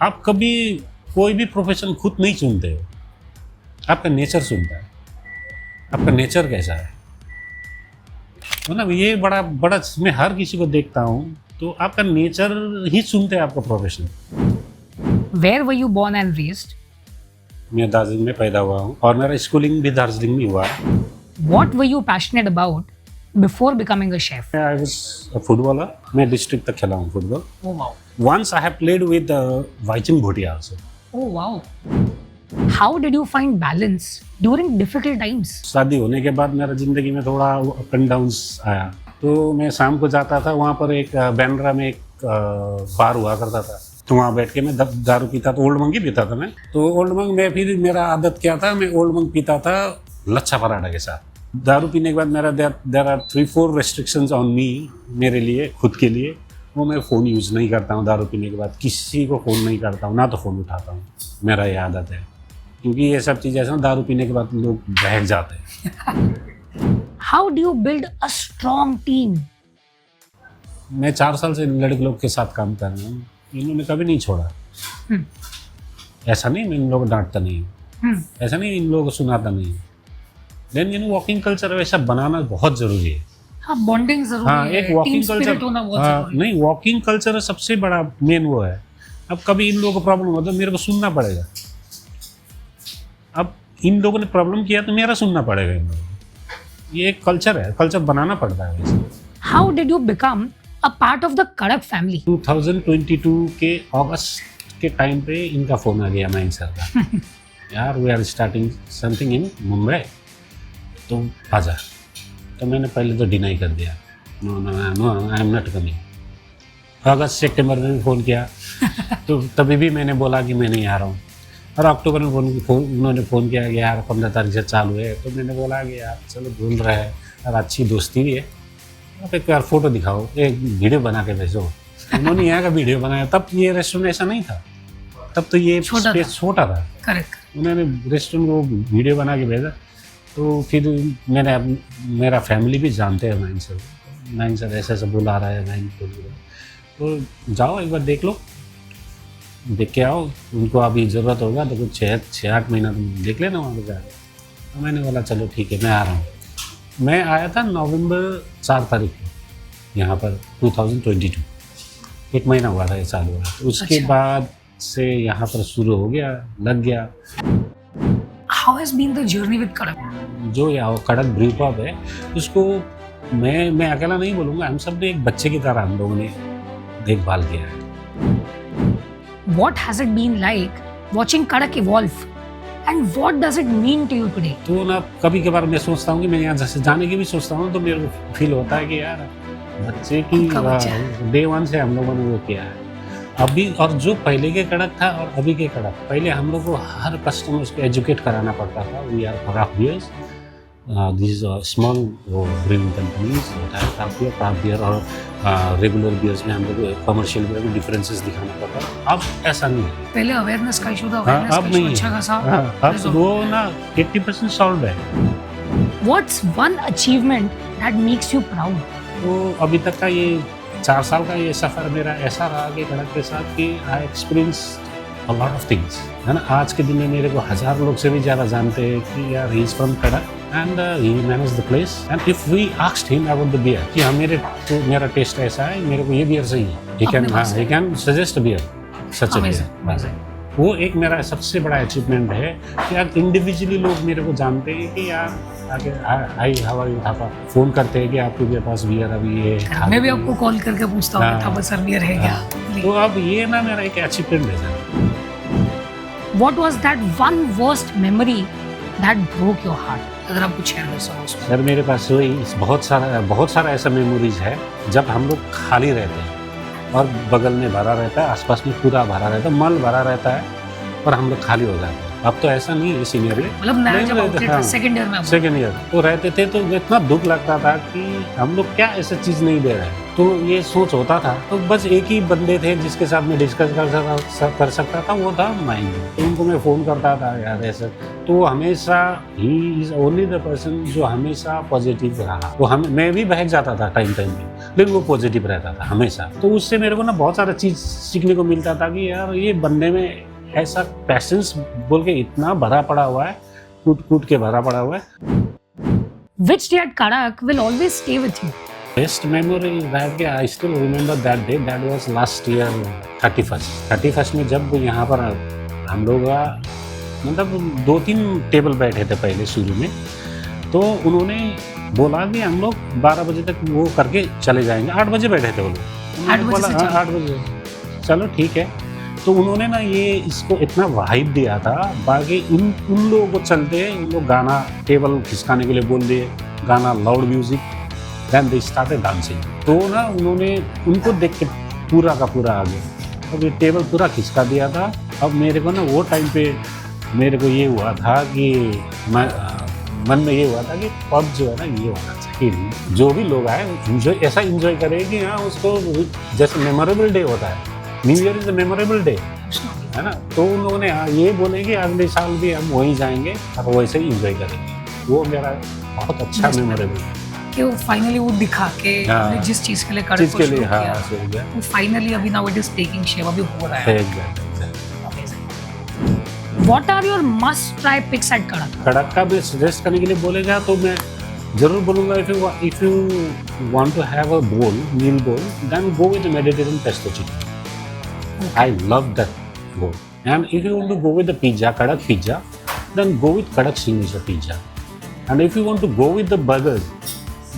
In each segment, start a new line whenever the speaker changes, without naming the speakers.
आप कभी कोई भी प्रोफेशन खुद नहीं चुनते हो, आपका नेचर चुनता है। आपका नेचर कैसा है, मतलब ये बड़ा बड़ा मैं हर किसी को देखता हूँ, तो आपका नेचर ही चुनते हैं आपका profession.
Where were you born and raised?
मैं दार्जिलिंग में पैदा हुआ हूँ और मेरा स्कूलिंग भी दार्जिलिंग में हुआ है।
What were you passionate about before becoming a chef?
I was a footballer, मैं डिस्ट्रिक्ट तक खेला हूँ football.
Oh wow.
Once I have played with Bhaichung Bhutia also.
Oh wow. How did you find balance during difficult times?
शादी होने के बाद मेरा जिंदगी में थोड़ा अप एंड डाउन्स आया, तो मैं शाम को जाता था, वहाँ पर एक बैंड्रा में एक बार हुआ करता था, तो वहाँ बैठ के मैं दारू पीता था। ओल्ड मंक ही पीता था मैं, तो ओल्ड मंक में फिर मेरा आदत क्या था, मैं ओल्ड मंक पीता था लच्छा पराठा के साथ। दारू पीने के बाद मेरा there are 3-4 restrictions on me, मेरे लिए खुद के लिए। वो मैं फ़ोन यूज़ नहीं करता हूँ दारू पीने के बाद, किसी को फ़ोन नहीं करता हूँ, ना तो फ़ोन उठाता हूँ, मेरा ये आदत है। क्योंकि ये सब चीज़ें ऐसा दारू पीने के बाद लोग बहक जाते हैं।
How do you build a strong team?
मैं 4 साल से लड़के लोग के साथ काम कर रहा हूँ, इन्होंने कभी नहीं छोड़ा। ऐसा नहीं मैं इन लोगों को डांटता नहीं हूँ, ऐसा नहीं इन लोगों को सुनाता नहीं हूँ, लेकिन वॉकिंग कल्चर वैसा बनाना बहुत ज़रूरी है।
हाँ, बॉन्डिंग जरूरी
हाँ,
है,
एक वॉकिंग
टीम स्पिरिट
कल्चर,
होना बहुत
हाँ,
जरूरी है।
नहीं वॉकिंग कल्चर सबसे बड़ा मेन वो है। अब कभी इन लोगों को प्रॉब्लम हो तो मेरे को सुनना पड़ेगा। अब इन लोगों ने प्रॉब्लम किया तो मेरा सुनना पड़ेगा इन लोगों को। ये एक कल्चर है, कल्चर बनाना पड़ता है वैसे।
How did you become a part of the Kadak family?
2022 के अगस्त के टाइम पे इनका फ़ोन आ गया माइन सर का, यार we are starting something in Mumbai, तो आजा। तो मैंने पहले तो डिनाई कर दिया, no no no I am not coming. अगस्त सितंबर में भी फ़ोन किया तो तभी भी मैंने बोला कि मैं नहीं आ रहा हूँ। और अक्टूबर में उन्होंने फ़ोन किया कि यार 15 तारीख से चालू है, तो मैंने बोला कि यार चलो भूल रहे हैं और अच्छी दोस्ती भी है, आप एक बार फ़ोटो दिखाओ, एक वीडियो बना के भेजो। उन्होंने यहाँ का वीडियो बनाया, तब ये रेस्टोरेंट ऐसा नहीं था, तब तो ये स्पेस छोटा था।
करेक्ट।
उन्होंने रेस्टोरेंट को वीडियो बना के भेजा, तो फिर मैंने मेरा फैमिली भी जानते हैं नाइन सर ऐसा ऐसा बुला रहा है, नाइन बोल रहा है, तो जाओ एक बार देख लो, देख के आओ, उनको अभी ज़रूरत होगा तो कुछ 6-8 महीना तुम देख लेना वहाँ पर जाकर। तो मैंने बोला चलो ठीक है मैं आ रहा हूँ। मैं आया था नवंबर 4 तारीख को यहाँ पर 2022, 1 महीना हुआ था ये चालू हुआ। तो उसके बाद से यहाँ पर शुरू हो गया, लग गया।
How has been the journey with Kadak?
जो यहाँ कड़क ब्रू पब है, उसको मैं अकेला नहीं बोलूँगा, हम सब ने एक बच्चे की तरह हम लोगों ने देखभाल किया है।
What has it been like watching Kadak evolve? And what does it mean to you today?
तो ना कभी कभार मैं सोचता हूँ कि मैं यहाँ जैसे जाने की भी सोचता हूँ, तो मेरे को फील होता है कि यार बच्चे की डे 1 से हम लोगों ने वो किया है। अभी और जो पहले के कड़क था और अभी के कड़क, पहले हम लोग को हर कस्टमर्स को एजुकेट कराना पड़ता था। We are craft beers, this small brewing companies, craft beer और रेगुलर बियर्स में हम लोग कमर्शियल बियर में डिफरेंसेस दिखाना पड़ता था। अब ऐसा नहीं है,
पहले अवेयरनेस का इशू था,
अब नहीं
अच्छा
है।
खासा
अब वो ना 80% सॉल्व है।
What's one achievement that makes you proud?
तो अभी तक का ये 4 साल का ये सफ़र मेरा ऐसा रहा कि कड़क के साथ कि I experience a lot of things, है ना। आज के दिन में मेरे को 1000 लोग से भी ज़्यादा जानते हैं कि यार ही इज़ फ्रॉम कड़क and he manage the place. And if we asked him about the beer कि हाँ मेरा टेस्ट ऐसा है, मेरे को ये बियर सही है, he can suggest beer such beer. वो एक मेरा सबसे बड़ा अचीवमेंट है कि यार इंडिविजुअली लोग मेरे को जानते हैं कि यार आगे हाई हवा थापा फ़ोन करते हैं कि आपके पास बियर अभी ये है।
मैं भी आपको कॉल करके पूछता हूँ थापा सर बियर है क्या?
तो अब ये ना मेरा एक अचीवमेंट है sir.
What was that one worst memory that broke your heart? अगर आप कुछ शेयर कर सको उसमें।
सर मेरे पास वही बहुत सारा ऐसा मेमोरीज है जब हम लोग खाली रहते हैं और बगल में भरा रहता है, आसपास में पूरा भरा रहता है, मल भरा रहता है और हम लोग खाली हो जाते हैं। अब तो ऐसा नहीं है सीनियर में,
मतलब सेकंड ईयर
तो रहते थे, तो इतना दुख लगता था कि हम लोग क्या ऐसा चीज़ नहीं दे रहे हैं। तो ये सोच होता था, तो बस एक ही बंदे थे जिसके साथ मैं डिस्कस कर सकता था, वो था माइंड। तो उनको मैं फ़ोन करता था यार ऐसा तो हमेशा he is only the person जो हमेशा पॉजिटिव रहा। वो हम मैं भी बहक जाता था टाइम पे, लेकिन वो पॉजिटिव रहता था हमेशा। तो उससे मेरे को ना बहुत सारा चीज़ सीखने को मिलता था कि यार ये बंदे में ऐसा पैशंस बोल के इतना भरा पड़ा हुआ है, कूट कूट के भरा पड़ा हुआ है।
Which day at Karak will always stay with you?
Best memory is that I still remember that day. That was last year 31st. 31st में जब यहाँ पर हम लोग मतलब 2-3 टेबल बैठे थे पहले शुरू में, तो उन्होंने बोला कि हम लोग 12 बजे तक वो करके चले जाएंगे। 8 बजे बैठे थे वो लोग।
8 बजे से चलो।
8 बजे चलो ठीक है। तो उन्होंने ना ये इसको इतना वाइब दिया था, बाकी उन लोगों को चलते उन लोग गाना टेबल खिसकाने के लिए बोल दिए, गाना loud music, then they started dancing. तो ना उन्होंने उनको देख के पूरा का पूरा आ गया। अब ये टेबल पूरा खिसका दिया था। अब मेरे को ना वो टाइम पे मेरे को ये हुआ था कि मन में ये हुआ था कि पब जो है ना ये होना चाहिए, जो भी लोग आए एंजॉय ऐसा एंजॉय करे कि हाँ उसको जैसे मेमोरेबल डे होता है, new year is a memorable day, है ना। तो उन लोगों ने ये बोले कि अगले साल भी हम वहीं जाएंगे और वैसे ही एंजॉय करेंगे। वो मेरा बहुत अच्छा मेमोरेबल
कि वो फाइनली वो दिखा के
हाँ,
जिस चीज के लिए कड़क
चीज
को
के
शुरू
लिए हाँ
किया,
सही है।
वो फाइनली अभी now it is taking shape, अभी हो रहा है। What are your must try picks at Karak?
कड़क का भी सजेस्ट करने के लिए बोलेगा तो मैं जरूर बोलूँगा if you want to have a meal bowl, then go with the Mediterranean pesto chicken. I love that bowl. And if you want to go with the pizza, Kadak pizza, then go with Kadak signature pizza. And if you want to go with the burgers,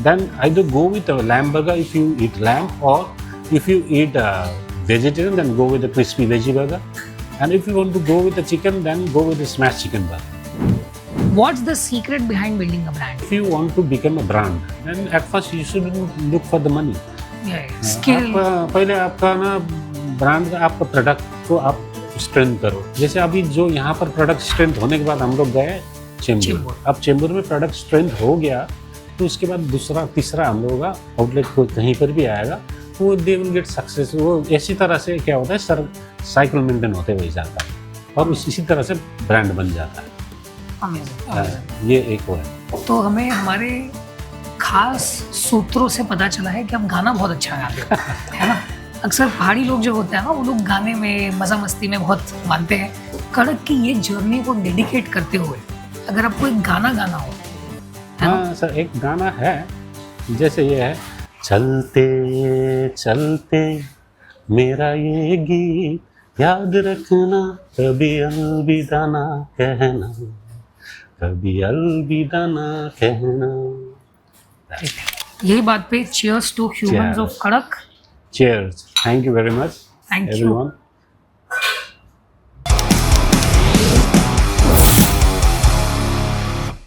then either go with a lamb burger if you eat lamb, or if you eat vegetarian, then go with the crispy veggie burger. And if you want to go with the chicken, then go with the smashed chicken burger.
What's the secret behind building a brand?
If you want to become a brand, then at first you shouldn't look for the money.
Skill.
पहले आपका ना brand का आपका product को आप strength करो। जैसे अभी जो यहाँ पर प्रोडक्ट स्ट्रेंथ होने के बाद हम लोग गए चेंबूर। अब चेंबूर में प्रोडक्ट स्ट्रेंथ हो गया तो उसके बाद दूसरा तीसरा हम लोगों का आउटलेट को कहीं पर भी आएगा वो दे विल गेट सक्सेस। वो इसी तरह से क्या होता है सर साइकिल मेंटेन होते हुए जाता है और इसी तरह से ब्रांड बन जाता है। ये एक वो है।
तो हमें हमारे खास सूत्रों से पता चला है कि हम गाना बहुत अच्छा गाते हैं, है ना। अक्सर पहाड़ी लोग जो होते हैं ना वो लोग गाने में मज़ा मस्ती में बहुत मानते हैं। कड़क की ये जर्नी को डेडिकेट करते हुए अगर आपको एक गाना गाना हो,
हाँ सर एक गाना है जैसे ये है, चलते चलते मेरा ये गीत याद रखना, कभी अलविदा ना कहना, कभी अलविदा ना कहना।
यही बात पे चीयर्स टू ह्यूमंस ऑफ कड़क।
Cheers. Thank you very much,
Thank you.
everyone.